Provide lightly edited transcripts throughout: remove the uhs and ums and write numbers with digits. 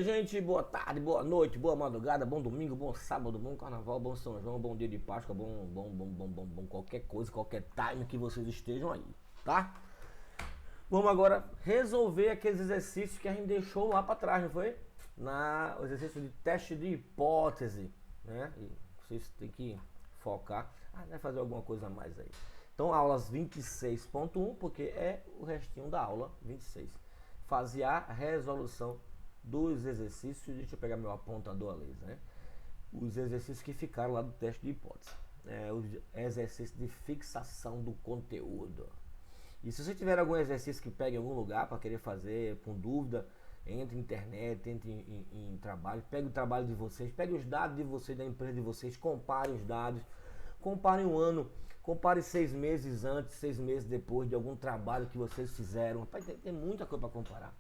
Minha gente, boa tarde, boa noite, boa madrugada, bom domingo, bom sábado, bom carnaval, bom São João, bom dia de Páscoa, bom qualquer coisa, qualquer time que vocês estejam aí, tá? Vamos agora resolver aqueles exercícios que a gente deixou lá para trás, não foi? O exercício de teste de hipótese, né? E vocês têm que focar, vai fazer alguma coisa a mais aí. Então, aulas 26.1, porque é o restinho da aula 26. Fazer a resolução dos exercícios. Deixa eu pegar meu apontador ali, né? Os exercícios que ficaram lá do teste de hipótese. Os exercícios de fixação do conteúdo. E se você tiver algum exercício que pegue em algum lugar para querer fazer, com dúvida, entre em internet, entre em trabalho, pegue o trabalho de vocês, pegue os dados de vocês, da empresa de vocês, compare os dados, compare um ano, compare 6 meses antes, 6 meses depois de algum trabalho que vocês fizeram. Rapaz, tem muita coisa para comparar.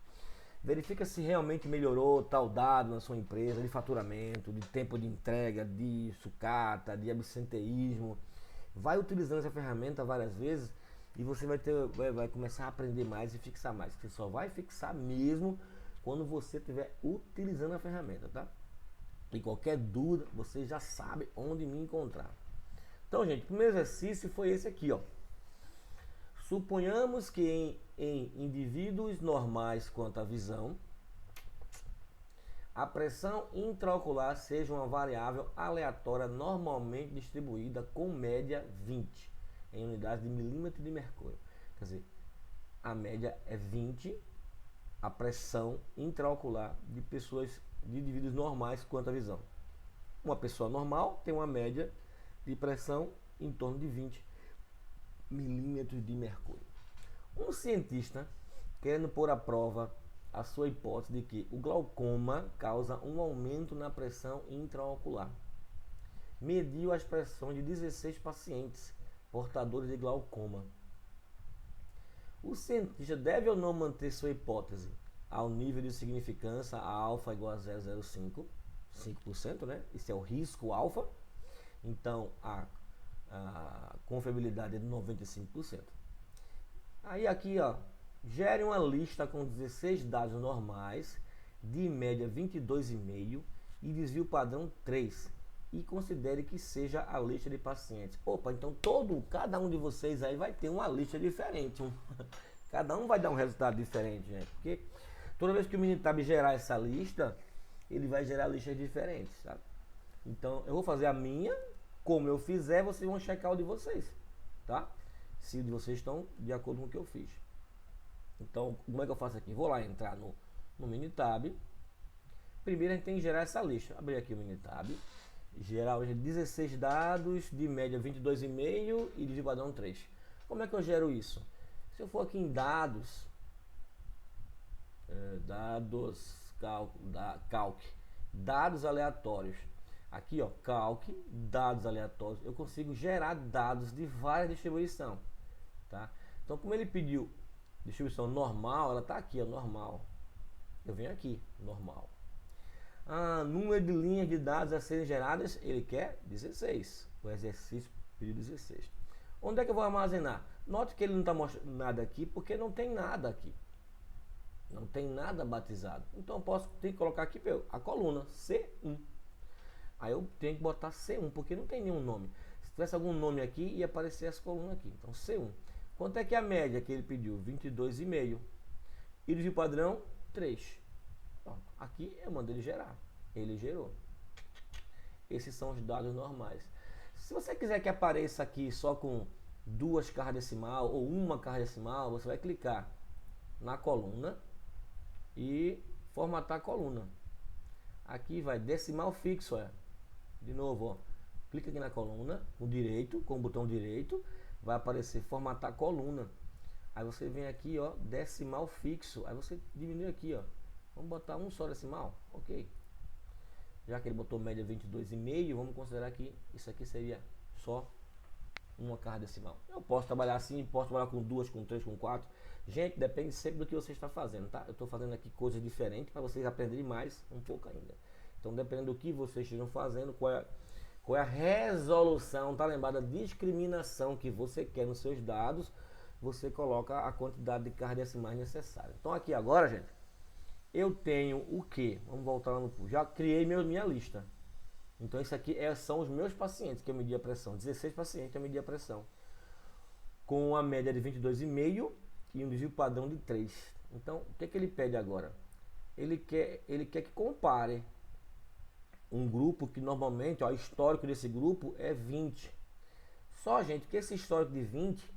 Verifica se realmente melhorou tal dado na sua empresa, de faturamento, de tempo de entrega, de sucata, de absenteísmo. Vai utilizando essa ferramenta várias vezes e você vai começar a aprender mais e fixar mais. Você só vai fixar mesmo quando você estiver utilizando a ferramenta, tá? E qualquer dúvida, você já sabe onde me encontrar. Então, gente, o primeiro exercício foi esse aqui, ó. Suponhamos que em indivíduos normais quanto à visão, a pressão intraocular seja uma variável aleatória normalmente distribuída com média 20 em unidades de milímetro de mercúrio. Quer dizer, a média é 20, a pressão intraocular de indivíduos normais quanto à visão. Uma pessoa normal tem uma média de pressão em torno de 20 milímetros de mercúrio. Um cientista, querendo pôr à prova a sua hipótese de que o glaucoma causa um aumento na pressão intraocular, mediu as pressões de 16 pacientes portadores de glaucoma. O cientista deve ou não manter sua hipótese ao nível de significância a alfa igual a 0,05, 5%, né? Esse é o risco alfa. Então, a confiabilidade é de 95%. Aí aqui, ó, gere uma lista com 16 dados normais, de média 22,5 e desvio padrão 3, e considere que seja a lista de pacientes. Opa, então cada um de vocês aí vai ter uma lista diferente. Cada um vai dar um resultado diferente, gente, porque toda vez que o Minitab gerar essa lista, ele vai gerar listas diferentes, sabe? Então, eu vou fazer a minha. Como eu fizer, vocês vão checar o de vocês, tá? Se o de vocês estão de acordo com o que eu fiz. Então, como é que eu faço aqui? Vou lá entrar no Minitab. Primeiro a gente tem que gerar essa lista. Abrir aqui o Minitab. Gerar hoje 16 dados, de média 22,5 e de padrão 3. Como é que eu gero isso? Se eu for aqui em dados, calc, dados aleatórios. Aqui, ó, calc, dados aleatórios, eu consigo gerar dados de várias distribuições, tá? Então, como ele pediu distribuição normal, ela tá aqui, ó, normal. Eu venho aqui, normal. Número de linhas de dados a serem geradas, ele quer 16. O exercício pediu 16. Onde é que eu vou armazenar? Note que ele não está mostrando nada aqui, porque não tem nada aqui. Não tem nada batizado. Então, eu ter que colocar aqui a coluna C1. Aí eu tenho que botar C1, porque não tem nenhum nome. Se tivesse algum nome aqui, ia aparecer essa coluna aqui. Então, C1. Quanto é que é a média que ele pediu? 22,5. E desvio padrão, 3. Ó, aqui eu mandei ele gerar. Ele gerou. Esses são os dados normais. Se você quiser que apareça aqui só com 2 cargas decimal ou uma carga decimal, você vai clicar na coluna e formatar a coluna. Aqui vai decimal fixo, de novo, ó, clica aqui na coluna, com o botão direito, vai aparecer formatar coluna. Aí você vem aqui, ó, decimal fixo. Aí você diminui aqui, ó. Vamos botar um só decimal, ok? Já que ele botou média 22,5, vamos considerar que isso aqui seria só uma carga decimal. Eu posso trabalhar assim, posso trabalhar com 2, com 3, com 4. Gente, depende sempre do que você está fazendo, tá? Eu estou fazendo aqui coisas diferentes para vocês aprenderem mais um pouco ainda. Então, dependendo do que vocês estejam fazendo, qual é a resolução, tá lembrado? A discriminação que você quer nos seus dados, você coloca a quantidade de cargas decimais necessária. Então, aqui agora, gente, eu tenho o que? Vamos voltar lá no pool. Já criei minha lista. Então isso aqui são os meus pacientes que eu medi a pressão. 16 pacientes eu medi a pressão. Com a média de 22,5 e um desvio padrão de 3. Então o que ele pede agora? Ele quer que compare um grupo que normalmente, ó, o histórico desse grupo é 20. Só, gente, que esse histórico de 20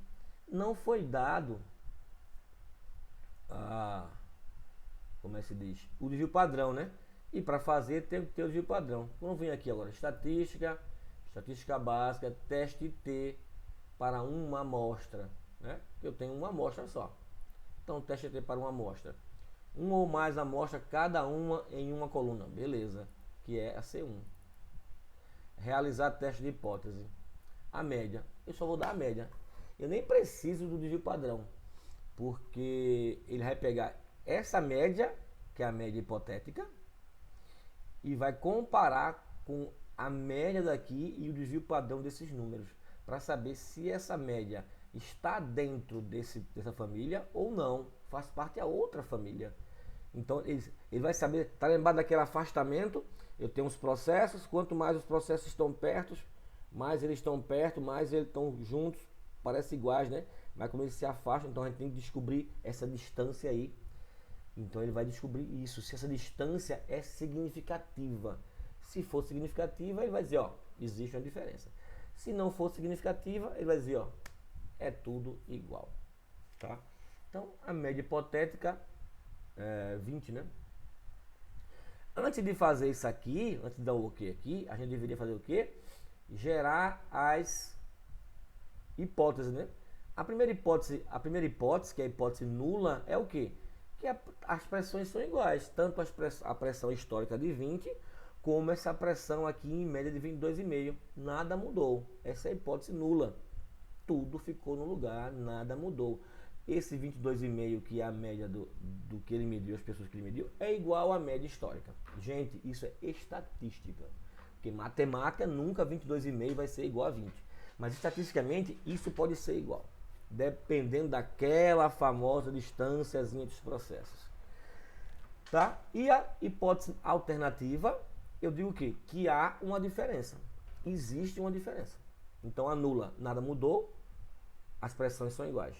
não foi dado como é que se diz? O desvio padrão, né? E para fazer tem que ter o desvio padrão. Vamos vir aqui agora, estatística básica, teste T para uma amostra, né? Eu tenho uma amostra só. Então, teste T para uma amostra. Uma ou mais amostras, cada uma em uma coluna, beleza? Que é a C1. Realizar teste de hipótese. A média, eu só vou dar a média. Eu nem preciso do desvio padrão, porque ele vai pegar essa média, que é a média hipotética, e vai comparar com a média daqui e o desvio padrão desses números, para saber se essa média está dentro dessa família ou não, faz parte da outra família. Então ele vai saber, tá lembrado daquele afastamento? Eu tenho os processos, quanto mais os processos estão perto, mais eles estão perto, mais eles estão juntos, parecem iguais, né? Mas como eles se afastam, então a gente tem que descobrir essa distância aí. Então ele vai descobrir isso, se essa distância é significativa. Se for significativa, ele vai dizer, ó, existe uma diferença. Se não for significativa, ele vai dizer, ó, é tudo igual, tá? Então a média hipotética é 20, né? Antes de fazer isso aqui, antes de dar o OK aqui, a gente deveria fazer o quê? Gerar as hipóteses, né? A primeira hipótese, que é a hipótese nula, é o quê? Que as pressões são iguais, tanto a pressão histórica de 20, como essa pressão aqui em média de 22,5. Nada mudou. Essa é a hipótese nula. Tudo ficou no lugar, nada mudou. Esse 22,5, que é a média do que ele mediu, as pessoas que ele mediu, é igual à média histórica. Gente, isso é estatística. Porque matemática nunca 22,5 vai ser igual a 20. Mas estatisticamente isso pode ser igual, dependendo daquela famosa distânciazinha dos processos. Tá? E a hipótese alternativa, eu digo que há uma diferença. Existe uma diferença. Então anula, nada mudou, as pressões são iguais.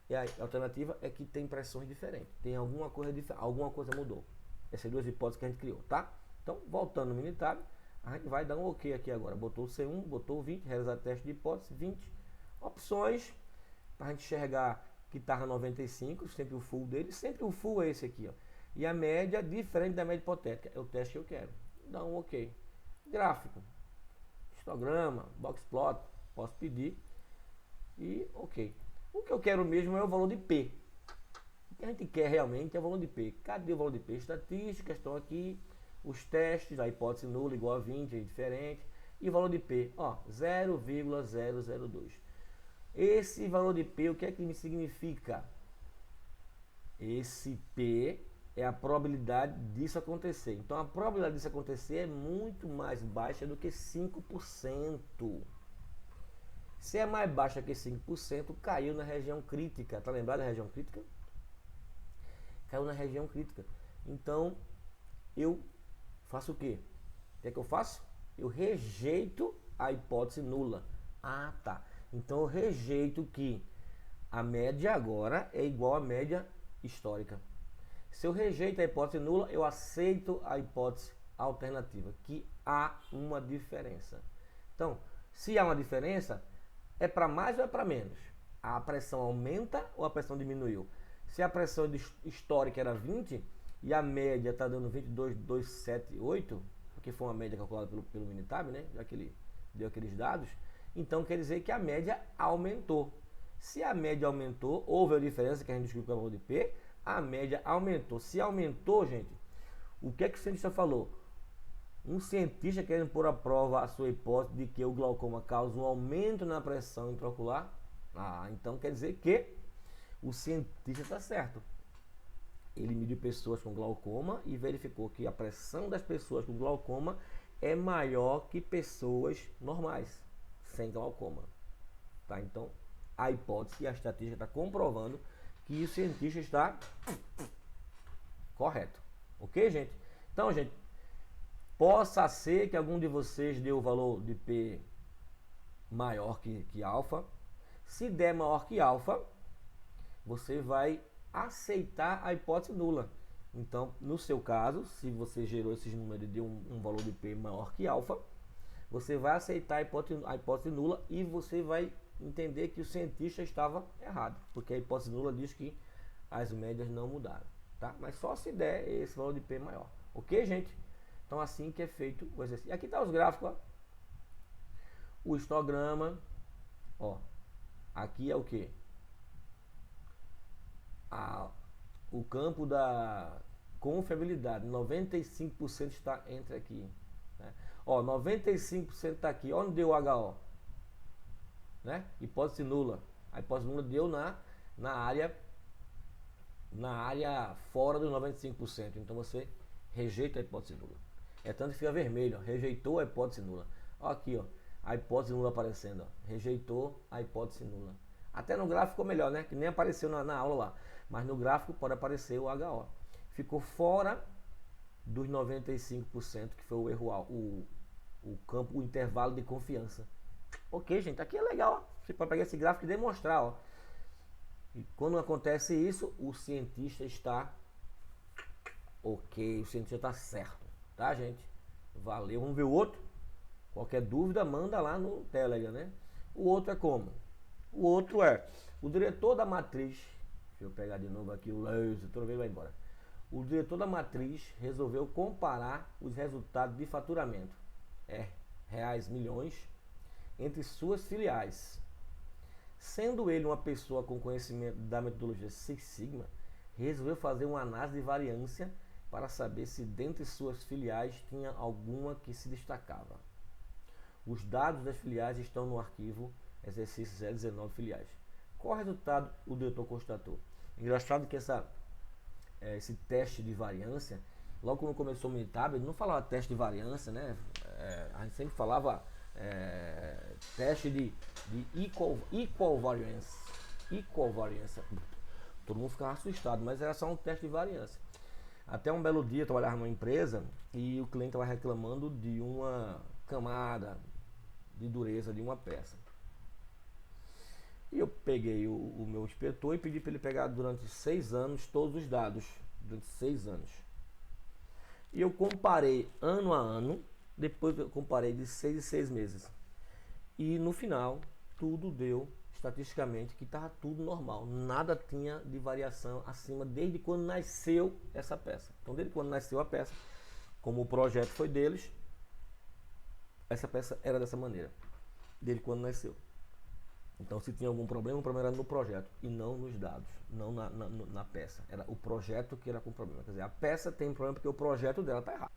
E a alternativa é que tem pressões diferentes. Tem alguma coisa mudou. Essas duas hipóteses que a gente criou, tá? Então, voltando no minitab, a gente vai dar um OK aqui agora. Botou o C1, botou o 20, realizar teste de hipótese, 20. Opções, para a gente enxergar que estava 95, sempre o full dele. Sempre o full é esse aqui, ó. E a média, diferente da média hipotética, é o teste que eu quero. Dá um OK. Gráfico, histograma, boxplot, posso pedir. E OK. O que eu quero mesmo é o valor de P. O que a gente quer realmente é o valor de P. Cadê o valor de P? Estatísticas estão aqui. Os testes, a hipótese nula igual a 20 é diferente. E o valor de P, ó, 0,002. Esse valor de P, o que é que me significa? Esse P é a probabilidade disso acontecer. Então a probabilidade disso acontecer é muito mais baixa do que 5%. Se é mais baixa que 5%, caiu na região crítica. Tá lembrado da região crítica? Caiu na região crítica. Então, eu faço o quê? O que é que eu faço? Eu rejeito a hipótese nula. Ah, tá. Então, eu rejeito que a média agora é igual à média histórica. Se eu rejeito a hipótese nula, eu aceito a hipótese alternativa, que há uma diferença. Então, se há uma diferença, é para mais ou é para menos? A pressão aumenta ou a pressão diminuiu? Se a pressão histórica era 20 e a média está dando 22,278, porque foi uma média calculada pelo Minitab, né? Já que ele deu aqueles dados, então quer dizer que a média aumentou. Se a média aumentou, houve a diferença que a gente descobriu com o valor de P, a média aumentou. Se aumentou, gente, o que é que o cientista falou? Um cientista querendo pôr à prova a sua hipótese de que o glaucoma causa um aumento na pressão intraocular, então quer dizer que o cientista está certo. Ele mediu pessoas com glaucoma e verificou que a pressão das pessoas com glaucoma é maior que pessoas normais, sem glaucoma. Tá? Então, a hipótese e a estatística está comprovando que o cientista está Correto. Ok, gente? Então, gente, possa ser que algum de vocês dê o valor de P maior que alfa. Se der maior que alfa, você vai aceitar a hipótese nula. Então, no seu caso, se você gerou esses números e deu um valor de P maior que alfa, você vai aceitar a hipótese nula e você vai entender que o cientista estava errado, porque a hipótese nula diz que as médias não mudaram, tá? Mas só se der esse valor de P maior, ok, gente? Então assim que é feito o exercício. Aqui está os gráficos, ó. O histograma, ó, aqui é o que? O campo da confiabilidade, 95% está entre aqui, né? Ó, 95% está aqui, onde deu o HO? Né? Hipótese nula. A hipótese nula deu na área fora dos 95%. Então você rejeita a hipótese nula. É tanto que fica vermelho, ó, rejeitou a hipótese nula. Ó, aqui, ó, a hipótese nula aparecendo, ó, rejeitou a hipótese nula. Até no gráfico ficou melhor, né? Que nem apareceu na aula lá. Mas no gráfico pode aparecer o HO. Ficou fora dos 95%, que foi o erro, o campo, o intervalo de confiança. Ok, gente, aqui é legal, ó. Você pode pegar esse gráfico e demonstrar, ó. E quando acontece isso, o cientista está ok, o cientista está certo, tá, gente? Valeu, vamos ver o outro? Qualquer dúvida, manda lá no Telegram, né? O outro é como? O outro é o diretor da matriz. Deixa eu pegar de novo aqui o laser, toda vez vai embora. O diretor da matriz resolveu comparar os resultados de faturamento, reais milhões, entre suas filiais. Sendo ele uma pessoa com conhecimento da metodologia Six Sigma, resolveu fazer uma análise de variância para saber se dentre suas filiais tinha alguma que se destacava. Os dados das filiais estão no arquivo exercício 019 filiais. Qual resultado o diretor constatou? Engraçado que esse teste de variância, logo quando começou o Minitab, ele não falava teste de variância, né? A gente sempre falava teste de equal variance. Equal variance. Todo mundo ficava assustado, mas era só um teste de variância. Até um belo dia eu trabalhava numa empresa e o cliente estava reclamando de uma camada de dureza de uma peça. E eu peguei o meu inspetor e pedi para ele pegar durante 6 anos todos os dados, durante 6 anos. E eu comparei ano a ano, depois eu comparei de 6 em 6 meses. E no final, tudo deu, estatisticamente, que estava tudo normal. Nada tinha de variação acima desde quando nasceu essa peça. Então, desde quando nasceu a peça, como o projeto foi deles, essa peça era dessa maneira, desde quando nasceu. Então, se tinha algum problema, o problema era no projeto e não nos dados, não na peça. Era o projeto que era com problema. Quer dizer, a peça tem problema porque o projeto dela está errado.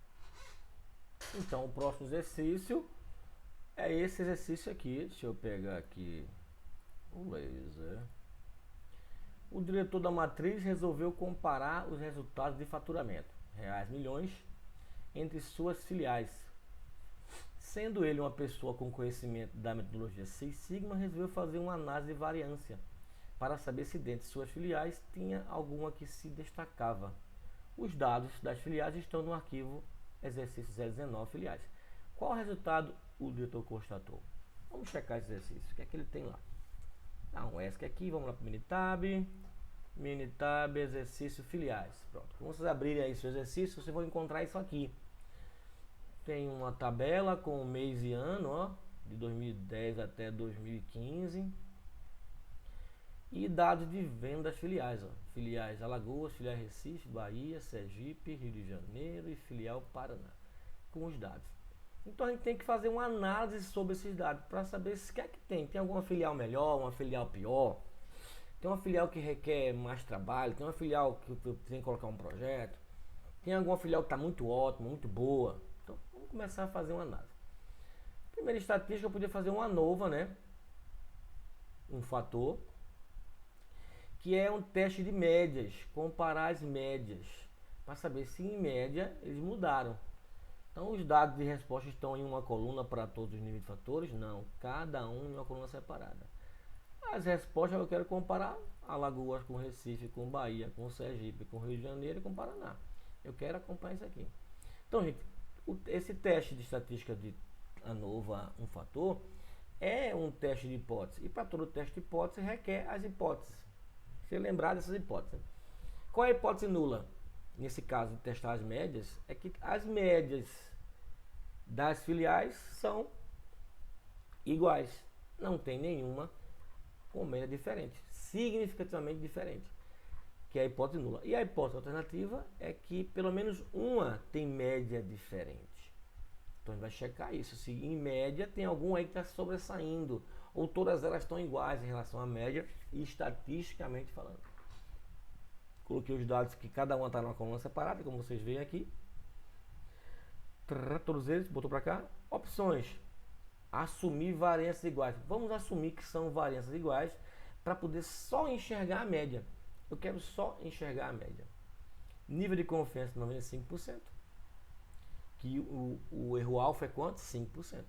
Então, o próximo exercício é esse exercício aqui. Deixa eu pegar aqui o laser. O diretor da matriz resolveu comparar os resultados de faturamento, reais milhões, entre suas filiais. Sendo ele uma pessoa com conhecimento da metodologia Six Sigma, resolveu fazer uma análise de variância para saber se dentre suas filiais tinha alguma que se destacava. Os dados das filiais estão no arquivo exercício 019 filiais. Qual resultado o diretor constatou? Vamos checar esse exercício. O que é que ele tem lá? Dá um ESC aqui, vamos lá para o Minitab, exercício filiais. Pronto. Quando vocês abrirem aí seu exercício, vocês vão encontrar isso aqui. Tem uma tabela com mês e ano, ó, de 2010 até 2015. E dados de vendas filiais, ó. Filiais Alagoas, filial Recife, Bahia, Sergipe, Rio de Janeiro e filial Paraná. Com os dados. Então a gente tem que fazer uma análise sobre esses dados para saber se que é que tem. Tem alguma filial melhor, uma filial pior? Tem uma filial que requer mais trabalho? Tem uma filial que tem que colocar um projeto? Tem alguma filial que está muito ótima, muito boa? Então vamos começar a fazer uma análise. Primeira estatística, eu podia fazer uma ANOVA, né? Um fator, que é um teste de médias, comparar as médias, para saber se em média eles mudaram. Então os dados de resposta estão em uma coluna para todos os níveis de fatores? Não, cada um em uma coluna separada. As respostas eu quero comparar Alagoas com Recife, com Bahia, com Sergipe, com Rio de Janeiro e com Paraná. Eu quero acompanhar isso aqui. Então, gente, esse teste de estatística de ANOVA um fator é um teste de hipótese. E para todo teste de hipótese requer as hipóteses. Se lembrar dessas hipóteses. Qual é a hipótese nula? Nesse caso de testar as médias, é que as médias das filiais são iguais. Não tem nenhuma com média diferente, significativamente diferente, que é a hipótese nula. E a hipótese alternativa é que pelo menos uma tem média diferente. Então a gente vai checar isso, se em média tem algum aí que está sobressaindo, ou todas elas estão iguais em relação à média, estatisticamente falando. Coloquei os dados que cada uma está numa coluna separada, como vocês veem aqui. Todos eles, botou para cá. Opções. Assumir variâncias iguais. Vamos assumir que são variâncias iguais para poder só enxergar a média. Eu quero só enxergar a média. Nível de confiança 95%. Que o erro alfa é quanto? 5%.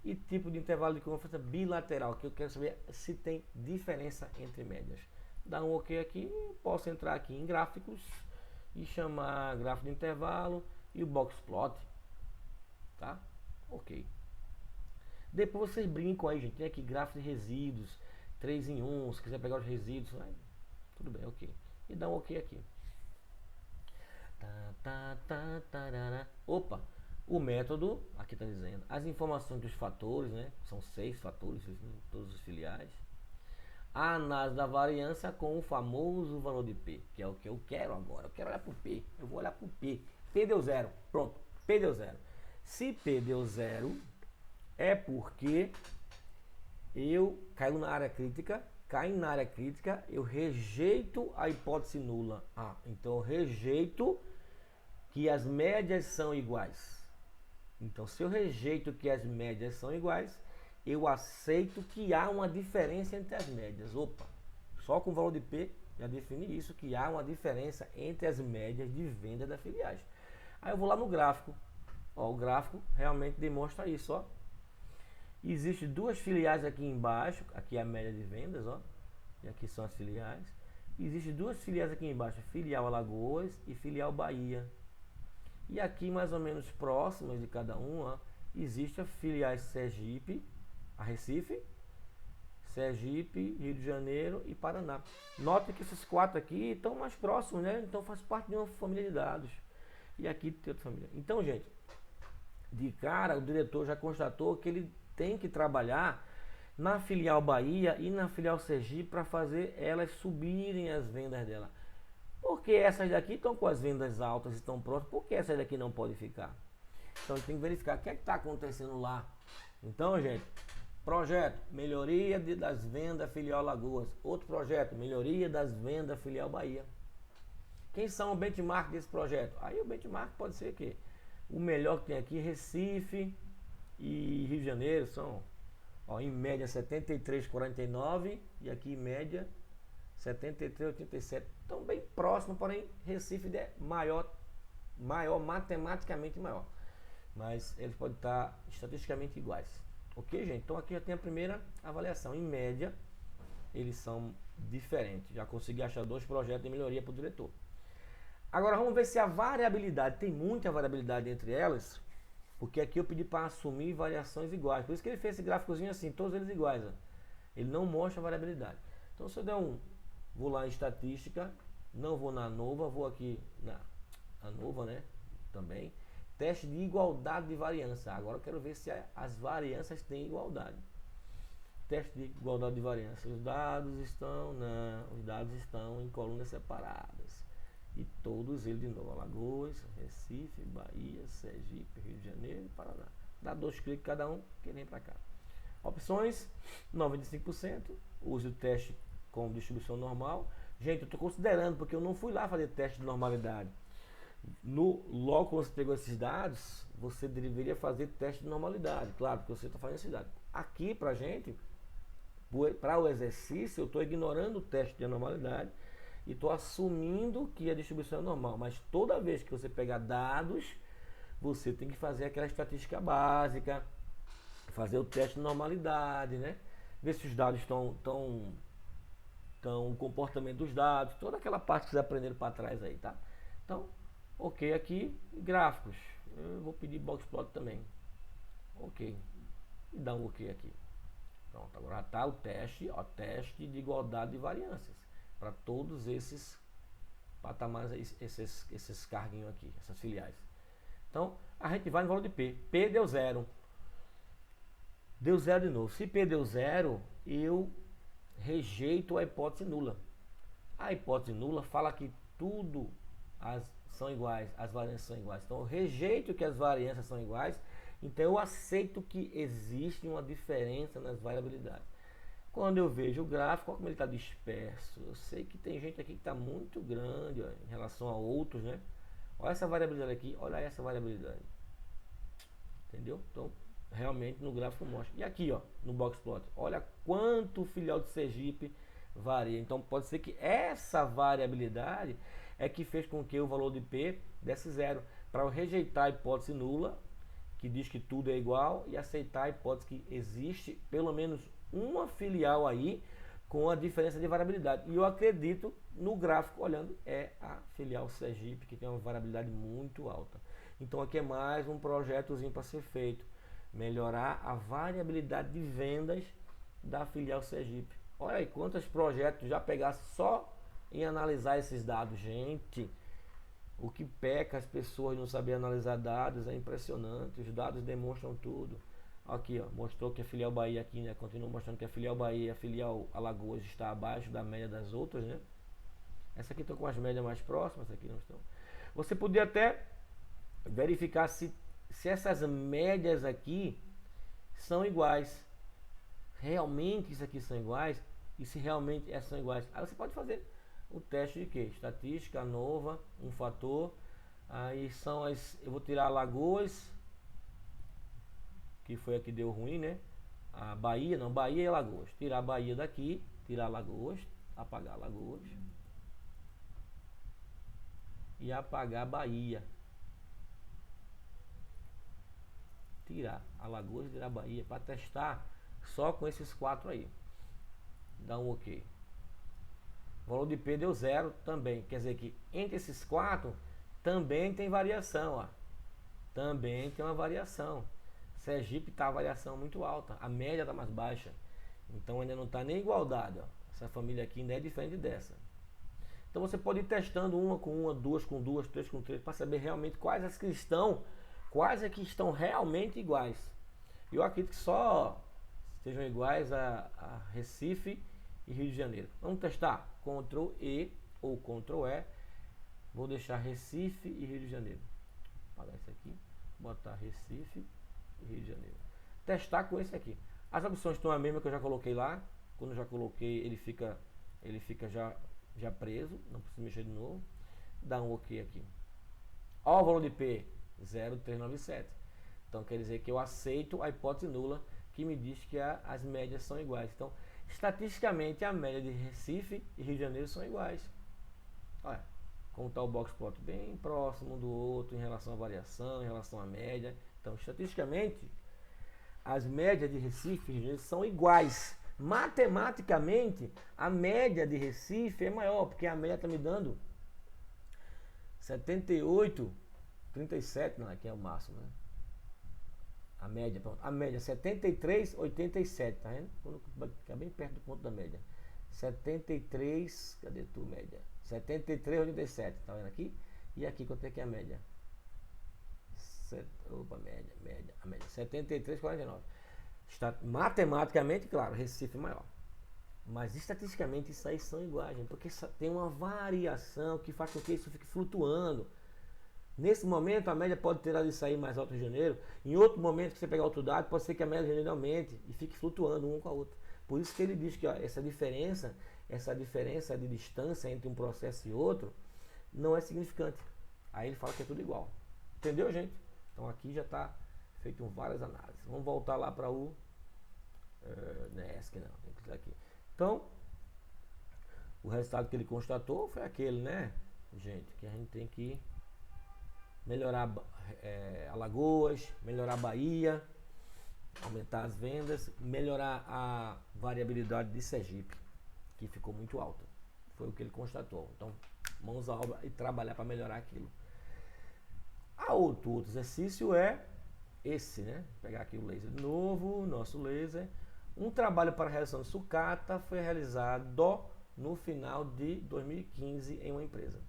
E tipo de intervalo de confiança bilateral, que eu quero saber se tem diferença entre médias. Dá um OK aqui, posso entrar aqui em gráficos e chamar gráfico de intervalo e o box plot, tá? OK. Depois vocês brincam aí, gente. Tem aqui gráfico de resíduos, 3 em 1, se quiser pegar os resíduos, vai. Tudo bem, OK. E dá um OK aqui. Opa, o método, aqui está dizendo, as informações dos fatores, né? São 6 fatores, todos os filiais. A análise da variância com o famoso valor de P, que é o que eu quero agora. Eu quero olhar para o P, eu vou olhar para o P. P deu 0, pronto, P deu 0. Se P deu 0, é porque eu caio na área crítica. Caindo na área crítica, eu rejeito a hipótese nula. Então eu rejeito que as médias são iguais. Então, se eu rejeito que as médias são iguais, eu aceito que há uma diferença entre as médias. Opa, só com o valor de P já defini isso, que há uma diferença entre as médias de venda das filiais. Aí eu vou lá no gráfico. Ó, o gráfico realmente demonstra isso. Ó. Existem duas filiais aqui embaixo, aqui é a média de vendas, ó, e aqui são as filiais. Existem duas filiais aqui embaixo, filial Alagoas e filial Bahia. E aqui mais ou menos próximas de cada uma, existe a filiais Sergipe, a Recife, Sergipe, Rio de Janeiro e Paraná. Note que esses 4 aqui estão mais próximos, né? Então faz parte de uma família de dados. E aqui tem outra família. Então, gente, de cara o diretor já constatou que ele tem que trabalhar na filial Bahia e na filial Sergipe para fazer elas subirem as vendas dela. Porque essas daqui estão com as vendas altas e estão próximas, por que essas daqui não podem ficar? Então a gente tem que verificar o que é que está acontecendo lá. Então, gente, projeto, melhoria das vendas filial Alagoas. Outro projeto, melhoria das vendas filial Bahia. Quem são o benchmark desse projeto? Aí o benchmark pode ser que o melhor que tem aqui, Recife e Rio de Janeiro, são ó, em média 73,49 e aqui em média 73,87. Estão bem próximo, porém Recife é maior, matematicamente maior. Mas eles podem estar estatisticamente iguais. Ok, gente? Então aqui já tem a primeira avaliação. Em média, eles são diferentes. Já consegui achar 2 projetos de melhoria para o diretor. Agora vamos ver se a variabilidade, tem muita variabilidade entre elas, porque aqui eu pedi para assumir variações iguais. Por isso que ele fez esse gráficozinho assim, todos eles iguais. Ó. Ele não mostra a variabilidade. Então se eu der vou lá em estatística, não vou na ANOVA, vou aqui na ANOVA, né? Também. Teste de igualdade de variância. Agora eu quero ver se as variâncias têm igualdade. Teste de igualdade de variância. Os dados estão em colunas separadas. E todos eles de novo. Alagoas, Recife, Bahia, Sergipe, Rio de Janeiro e Paraná. Dá 2 cliques cada um, que vem para cá. Opções, 95%. Use o teste com distribuição normal. Gente, eu estou considerando, porque eu não fui lá fazer teste de normalidade. Logo que você pegou esses dados, você deveria fazer teste de normalidade. Claro, porque você está fazendo esses dados. Aqui, para a gente, para o exercício, eu estou ignorando o teste de normalidade e estou assumindo que a distribuição é normal. Mas toda vez que você pegar dados, você tem que fazer aquela estatística básica, fazer o teste de normalidade, né? Ver se os dados estão o comportamento dos dados, toda aquela parte que vocês aprenderam para trás aí, tá? Então, Ok aqui, gráficos. Eu vou pedir boxplot também. Ok. E dá um ok aqui. Pronto, agora está o teste, ó, teste de igualdade de variâncias para todos esses patamares, esses carguinhos aqui, essas filiais. Então, a gente vai no valor de P. P deu zero. Deu zero de novo. Se P deu zero, eu rejeito a hipótese nula. A hipótese nula fala que tudo são iguais, as variâncias são iguais. Então eu rejeito que as variâncias são iguais, então eu aceito que existe uma diferença nas variabilidades. Quando eu vejo o gráfico, olha como ele está disperso. Eu sei que tem gente aqui que está muito grande ó, em relação a outros, né? Olha essa variabilidade aqui, olha essa variabilidade. Entendeu? Então, realmente no gráfico mostra. E aqui, ó, no boxplot, olha quanto o filial de Sergipe varia. Então, pode ser que essa variabilidade é que fez com que o valor de P desse zero. Para eu rejeitar a hipótese nula, que diz que tudo é igual, e aceitar a hipótese que existe pelo menos uma filial aí com a diferença de variabilidade. E eu acredito no gráfico, olhando, é a filial Sergipe, que tem uma variabilidade muito alta. Então aqui é mais um projetozinho para ser feito. Melhorar a variabilidade de vendas da filial Sergipe. Olha aí quantos projetos já pegar só em analisar esses dados. Gente, o que peca as pessoas não saber analisar dados é impressionante. Os dados demonstram tudo. Aqui, ó, mostrou que a filial Bahia aqui, né, continua mostrando que a filial Bahia e a filial Alagoas está abaixo da média das outras, né? Essa aqui estão com as médias mais próximas, essa aqui não estão. Você podia até verificar se essas médias aqui são iguais. Realmente isso aqui são iguais? E se realmente essas são iguais? Aí você pode fazer o teste de quê? Estatística, nova, um fator. Aí são as... Eu vou tirar Alagoas, que foi a que deu ruim, né? A Bahia, não, Bahia e Alagoas. Tirar a Bahia daqui, tirar Alagoas, apagar Alagoas. E apagar Bahia. Tirar Alagoas e tirar Bahia para testar só com esses quatro aí. Dá um ok. O valor de P deu zero também. Quer dizer que entre esses quatro também tem variação. Ó. Também tem uma variação. Sergipe está a variação muito alta. A média está mais baixa. Então ainda não está nem igualdade. Ó. Essa família aqui ainda é diferente dessa. Então você pode ir testando uma com uma, duas com duas, três com três, para saber realmente quais as que estão, quais é que estão realmente iguais. Eu acredito que só sejam iguais a Recife e Rio de Janeiro. Vamos testar? Ctrl E ou Ctrl E. Vou deixar Recife e Rio de Janeiro. Apagar esse aqui. Botar Recife e Rio de Janeiro. Testar com esse aqui. As opções estão a mesma que eu já coloquei lá. Quando eu já coloquei, ele fica já preso. Não precisa mexer de novo. Dá um OK aqui. Ó o valor de P, 0,397. Então quer dizer que eu aceito a hipótese nula que me diz que as médias são iguais. Então, estatisticamente, a média de Recife e Rio de Janeiro são iguais. Olha, como está o boxplot bem próximo um do outro em relação à variação, em relação à média. Então, estatisticamente, as médias de Recife e Rio de Janeiro são iguais. Matematicamente, a média de Recife é maior, porque a média está me dando 78, 37, não, aqui é o máximo, né? A média, pronto. A média 73,87, tá vendo? Quando fica bem perto do ponto da média. 73, cadê tu, média? 73,87, tá vendo aqui? E aqui quanto é que é a média? Opa, média, a média. 73,49. Matematicamente, claro, Recife é maior. Mas estatisticamente isso aí são iguais, gente, porque tem uma variação que faz com que isso fique flutuando. Nesse momento a média pode ter ali sair mais alto em janeiro. Em outro momento que você pegar outro dado, pode ser que a média de janeiro aumente e fique flutuando um com a outra. Por isso que ele diz que ó, essa diferença de distância entre um processo e outro não é significante. Aí ele fala que é tudo igual. Entendeu, gente? Então aqui já está feito várias análises. Vamos voltar lá para o NESC, não, tem que clicar aqui. Então, o resultado que ele constatou foi aquele, né, gente, que a gente tem que melhorar Alagoas, melhorar Bahia, aumentar as vendas, melhorar a variabilidade de Sergipe, que ficou muito alta. Foi o que ele constatou. Então, mãos à obra e trabalhar para melhorar aquilo. Outro exercício é esse, né? Vou pegar aqui o laser de novo, nosso laser. Um trabalho para a redução de sucata foi realizado no final de 2015 em uma empresa.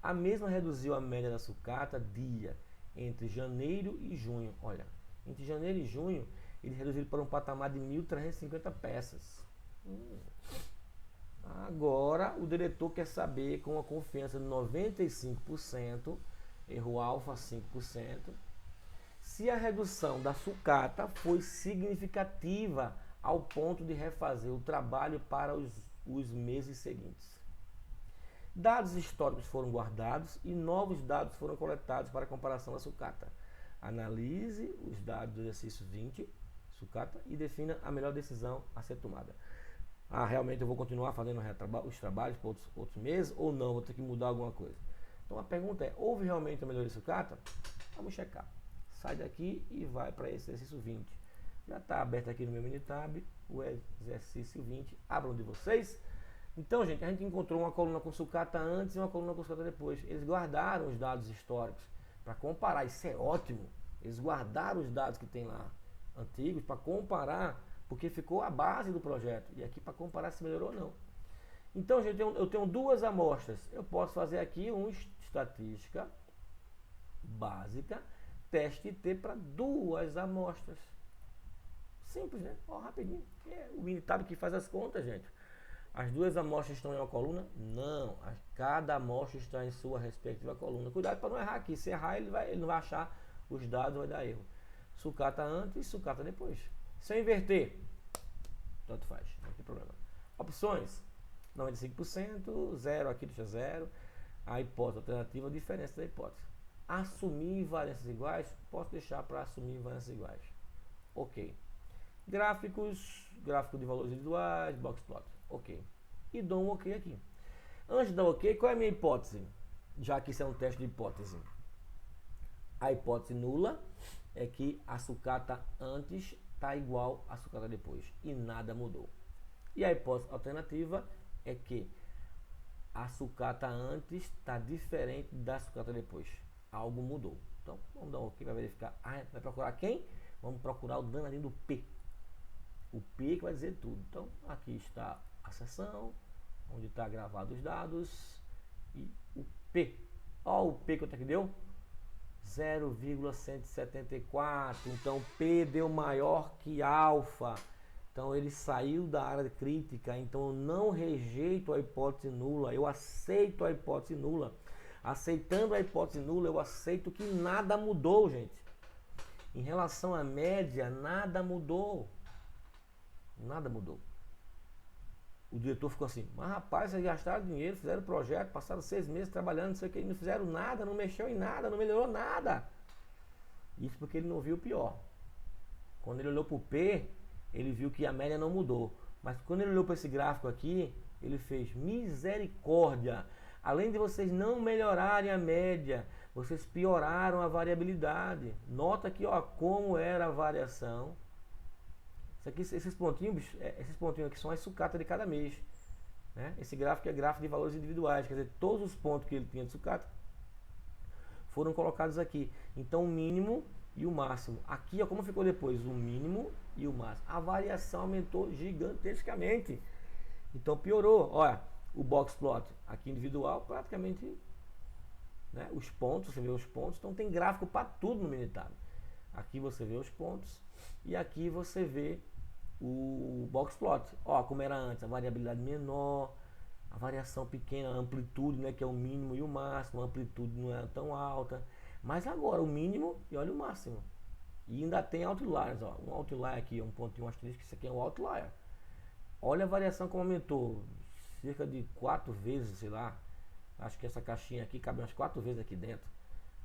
A mesma reduziu a média da sucata dia entre janeiro e junho. Olha, entre janeiro e junho, ele reduziu para um patamar de 1.350 peças. Agora, o diretor quer saber, com uma confiança de 95%, erro alfa 5%, se a redução da sucata foi significativa ao ponto de refazer o trabalho para os meses seguintes. Dados históricos foram guardados e novos dados foram coletados para a comparação da sucata. Analise os dados do exercício 20, sucata, e defina a melhor decisão a ser tomada. Realmente eu vou continuar fazendo os trabalhos por outros meses ou não? Vou ter que mudar alguma coisa. Então a pergunta é, houve realmente a melhoria de sucata? Vamos checar. Sai daqui e vai para esse exercício 20. Já está aberto aqui no meu Minitab o exercício 20. Abram de vocês. Então, gente, a gente encontrou uma coluna com sucata antes e uma coluna com sucata depois. Eles guardaram os dados históricos para comparar. Isso é ótimo. Eles guardaram os dados que tem lá antigos para comparar, porque ficou a base do projeto. E aqui para comparar se melhorou ou não. Então, gente, eu tenho duas amostras. Eu posso fazer aqui uma estatística básica, teste T para duas amostras. Simples, né? Rapidinho. O Minitab que faz as contas, gente. As duas amostras estão em uma coluna? Não. Cada amostra está em sua respectiva coluna. Cuidado para não errar aqui. Se errar, ele não vai achar os dados, vai dar erro. Sucata antes e sucata depois. Se eu inverter, tanto faz, não tem problema. Opções: 95%, 0 aqui deixa 0. A hipótese alternativa, a diferença da hipótese. Assumir invariâncias iguais, posso deixar para assumir invariâncias iguais. Ok. Gráficos, gráfico de valores individuais, box plot. Ok. E dou um ok aqui. Antes de dar ok, qual é a minha hipótese? Já que isso é um teste de hipótese. A hipótese nula é que a sucata antes está igual a sucata depois. E nada mudou. E a hipótese alternativa é que a sucata antes está diferente da sucata depois. Algo mudou. Então, vamos dar um ok para verificar. Vai procurar quem? Vamos procurar o danadinho do P. O P que vai dizer tudo. Então, aqui está a seção, onde está gravado os dados, e o P. Ó, o P quanto é que deu? 0,174. Então, P deu maior que alfa. Então, ele saiu da área crítica. Então, eu não rejeito a hipótese nula, eu aceito a hipótese nula. Aceitando a hipótese nula, eu aceito que nada mudou, gente. Em relação à média, nada mudou. Nada mudou. O diretor ficou assim, mas rapaz, vocês gastaram dinheiro, fizeram projeto, passaram 6 meses trabalhando, não sei o que, não fizeram nada, não mexeu em nada, não melhorou nada. Isso porque ele não viu o pior. Quando ele olhou para o P, ele viu que a média não mudou. Mas quando ele olhou para esse gráfico aqui, ele fez misericórdia. Além de vocês não melhorarem a média, vocês pioraram a variabilidade. Nota aqui, ó, como era a variação. Isso aqui, esses pontinhos aqui são as sucatas de cada mês, né? Esse gráfico é gráfico de valores individuais, quer dizer, todos os pontos que ele tinha de sucata foram colocados aqui. Então, o mínimo e o máximo. Aqui, ó, como ficou depois, o mínimo e o máximo. A variação aumentou gigantescamente. Então, piorou. Olha, o box plot aqui individual, praticamente, né, os pontos, você vê os pontos. Então, tem gráfico para tudo no Minitab. Aqui você vê os pontos e aqui você vê o box plot. Ó, como era antes, a variabilidade menor, a variação pequena, a amplitude, né, que é o mínimo e o máximo, a amplitude não é tão alta. Mas agora o mínimo e olha o máximo. E ainda tem outliers, ó. Um outlier aqui, um pontinho, um asterisco, isso aqui é um outlier. Olha a variação como aumentou, cerca de 4 vezes, sei lá. Acho que essa caixinha aqui cabe umas 4 vezes aqui dentro.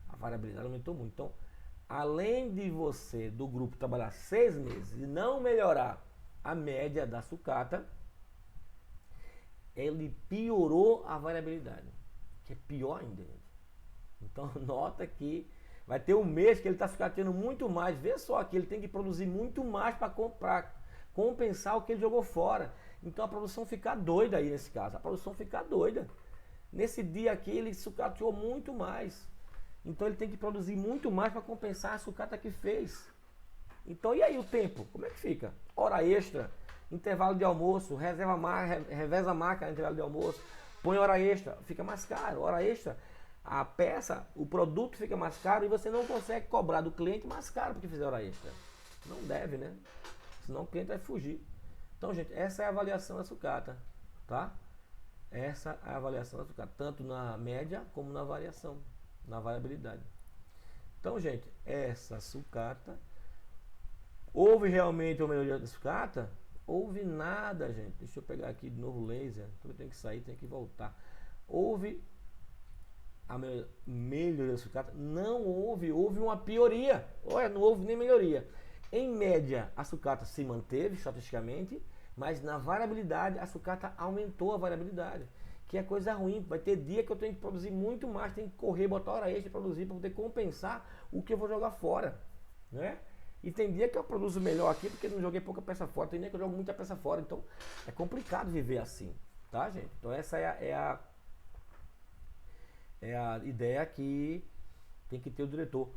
A variabilidade aumentou muito. Então, além de você, do grupo, trabalhar 6 meses e não melhorar a média da sucata, ele piorou a variabilidade, que é pior ainda, gente. Então, nota que vai ter um mês que ele está sucateando muito mais. Vê só que ele tem que produzir muito mais para compensar o que ele jogou fora. Então, a produção fica doida aí nesse caso. A produção fica doida. Nesse dia aqui, ele sucateou muito mais. Então ele tem que produzir muito mais para compensar a sucata que fez. Então e aí o tempo? Como é que fica? Hora extra, intervalo de almoço, reveza a máquina no intervalo de almoço, põe hora extra, fica mais caro. Hora extra, a peça, o produto fica mais caro e você não consegue cobrar do cliente mais caro porque fizer hora extra. Não deve, né? Senão o cliente vai fugir. Então, gente, essa é a avaliação da sucata, tá? Essa é a avaliação da sucata, tanto na média como na variação, na variabilidade. Então, gente, essa sucata, houve realmente uma melhoria da sucata? Houve nada, gente. Deixa eu pegar aqui de novo o laser. Então tem que sair, tem que voltar. Houve a melhoria da sucata? Não houve, houve uma pioria. Olha, não houve nem melhoria. Em média, a sucata se manteve estatisticamente, mas na variabilidade, a sucata aumentou a variabilidade. Que é coisa ruim. Vai ter dia que eu tenho que produzir muito mais, tenho que correr, botar hora extra, produzir para poder compensar o que eu vou jogar fora, né? E tem dia que eu produzo melhor aqui porque não joguei pouca peça fora, tem dia que eu jogo muita peça fora, então é complicado viver assim, tá, gente? Então essa é a ideia que tem que ter o diretor.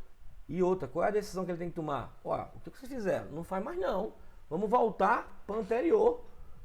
E outra, qual é a decisão que ele tem que tomar? Ó, o que vocês fizeram? Não faz mais não. Vamos voltar para o anterior.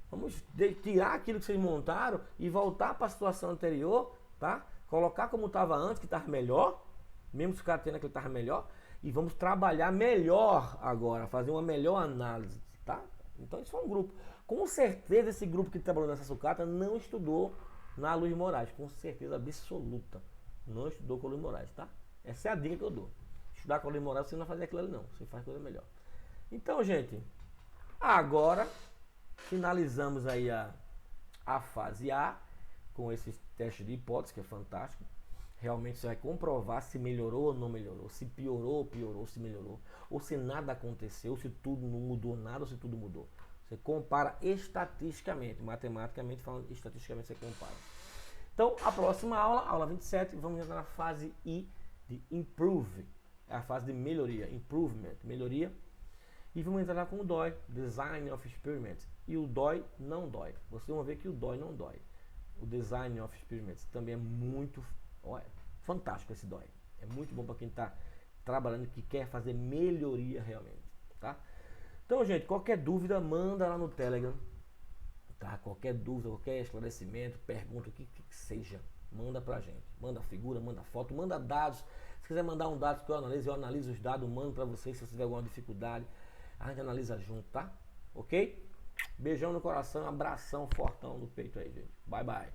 Vamos tirar aquilo que vocês montaram e voltar para a situação anterior, tá? Colocar como estava antes, que estava melhor, mesmo se o cara tendo aquilo que estava melhor, e vamos trabalhar melhor agora, fazer uma melhor análise, tá? Então isso foi um grupo. Com certeza esse grupo que trabalhou nessa sucata não estudou na Luiz Moraes, com certeza absoluta. Não estudou com o Luiz Moraes, tá? Essa é a dica que eu dou. Estudar com o Luiz Moraes, você não vai fazer aquilo ali não, você faz coisa melhor. Então, gente, agora finalizamos aí a fase A com esses testes de hipótese, que é fantástico. Realmente você vai comprovar se melhorou ou não melhorou, se piorou ou piorou, se melhorou, ou se nada aconteceu, se tudo não mudou nada ou se tudo mudou. Você compara estatisticamente, matematicamente falando, estatisticamente você compara. Então, a próxima aula, aula 27, vamos entrar na fase I de Improve. É a fase de melhoria, Improvement, melhoria. E vamos entrar com o DOI, Design of Experiments. E o DOI não dói. Vocês vão ver que o DOI não dói. O Design of Experiments também é muito... Olha, fantástico esse DOI. É muito bom para quem está trabalhando, que quer fazer melhoria realmente, tá? Então, gente, qualquer dúvida, manda lá no Telegram, tá? Qualquer dúvida, qualquer esclarecimento, pergunta, o que seja, manda pra gente. Manda figura, manda foto, manda dados. Se quiser mandar um dado que eu analiso os dados, mando para vocês se você tiver alguma dificuldade. A gente analisa junto, tá? Ok? Beijão no coração, abração fortão no peito aí, gente. Bye, bye.